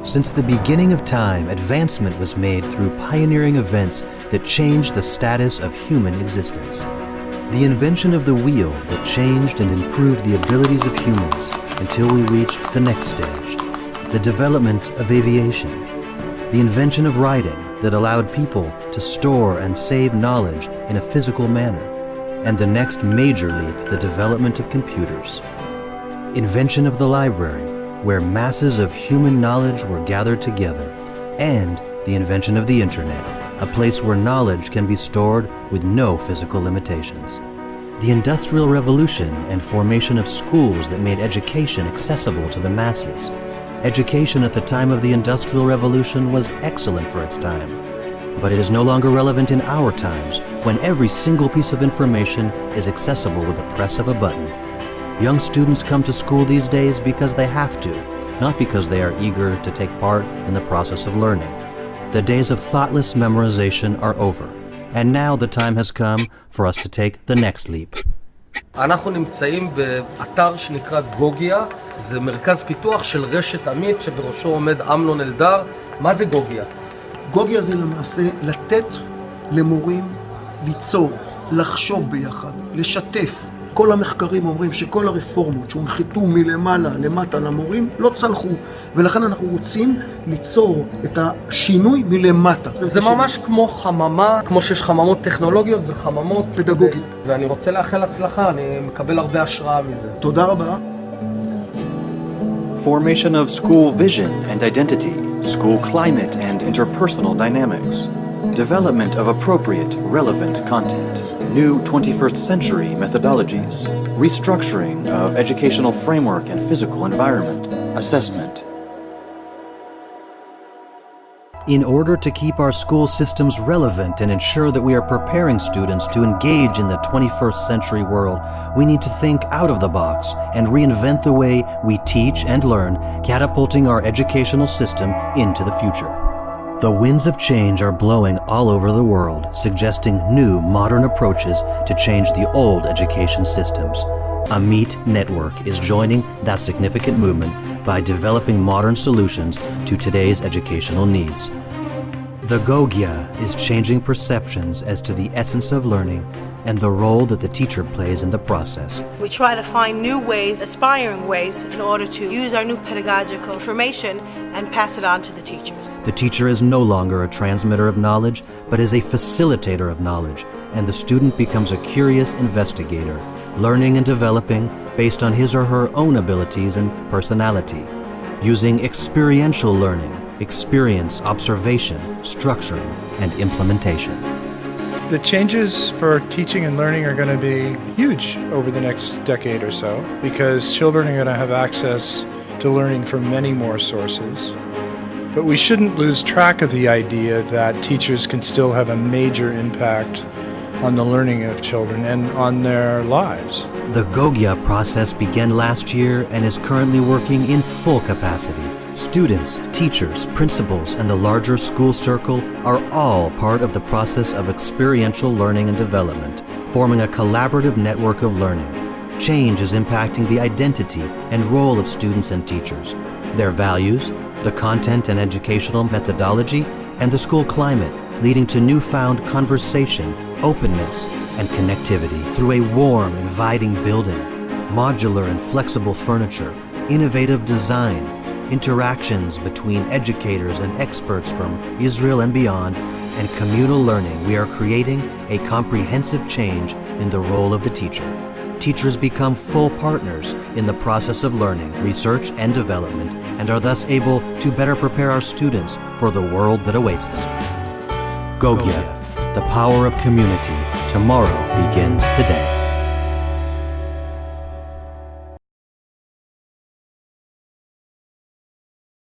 Since the beginning of time, advancement was made through pioneering events that changed the status of human existence. The invention of the wheel that changed and improved the abilities of humans until we reached the next stage, the development of aviation. The invention of writing that allowed people to store and save knowledge in a physical manner, and the next major leap, the development of computers. Invention of the library, where masses of human knowledge were gathered together, and the invention of the internet, a place where knowledge can be stored with no physical limitations. The Industrial Revolution and formation of schools that made education accessible to the masses. Education at the time of the Industrial Revolution was excellent for its time, but it is no longer relevant in our times when every single piece of information is accessible with the press of a button. Young students come to school these days because they have to, not because they are eager to take part in the process of learning. The days of thoughtless memorization are over, and now the time has come for us to take the next leap. אנחנו נמצאים באתר שנקרא גוגיה, זה מרכז פיתוח של רשת עמית שבראשו עומד אמנון אלדר. מה זה גוגיה? גוגיה זה למעשה לתת למורים ליצור, לחשוב ביחד, לשתף. כל המחקרים אומרים שכל הרפורמות שהונחיתו מלמעלה למטה למורים לא צלחו, ולכן אנחנו רוצים ליצור את השינוי מלמטה. זה ממש כמו חממה, כמו שיש חממות טכנולוגיות, זה חממות פדגוגיות. ואני רוצה לאחל הצלחה, אני מקבל הרבה השראה מזה. תודה רבה. Formation of school vision and identity, school climate and interpersonal dynamics, development of appropriate, relevant content, new 21st century methodologies, restructuring of educational framework and physical environment, assessment. In order to keep our school systems relevant and ensure that we are preparing students to engage in the 21st century world, we need to think out of the box and reinvent the way we teach and learn, catapulting our educational system into the future. The winds of change are blowing all over the world, suggesting new modern approaches to change the old education systems. Amit Network is joining that significant movement by developing modern solutions to today's educational needs. The Gogya is changing perceptions as to the essence of learning and the role that the teacher plays in the process. We try to find new ways, aspiring ways, in order to use our new pedagogical information and pass it on to the teachers. The teacher is no longer a transmitter of knowledge, but is a facilitator of knowledge, and the student becomes a curious investigator, learning and developing based on his or her own abilities and personality, using experiential learning, experience, observation, structuring, and implementation. The changes for teaching and learning are going to be huge over the next decade or so because children are going to have access to learning from many more sources. But we shouldn't lose track of the idea that teachers can still have a major impact on the learning of children and on their lives. The Gogya process began last year and is currently working in full capacity. Students, teachers, principals, and the larger school circle are all part of the process of experiential learning and development, forming a collaborative network of learning. Change is impacting the identity and role of students and teachers, their values, the content and educational methodology, and the school climate, leading to newfound conversation, openness, and connectivity through a warm, inviting building, modular and flexible furniture, innovative design, interactions between educators and experts from Israel and beyond, and communal learning. We are creating a comprehensive change in the role of the teacher. Teachers become full partners in the process of learning, research, and development, and are thus able to better prepare our students for the world that awaits them. Gogya, the power of community. Tomorrow begins today.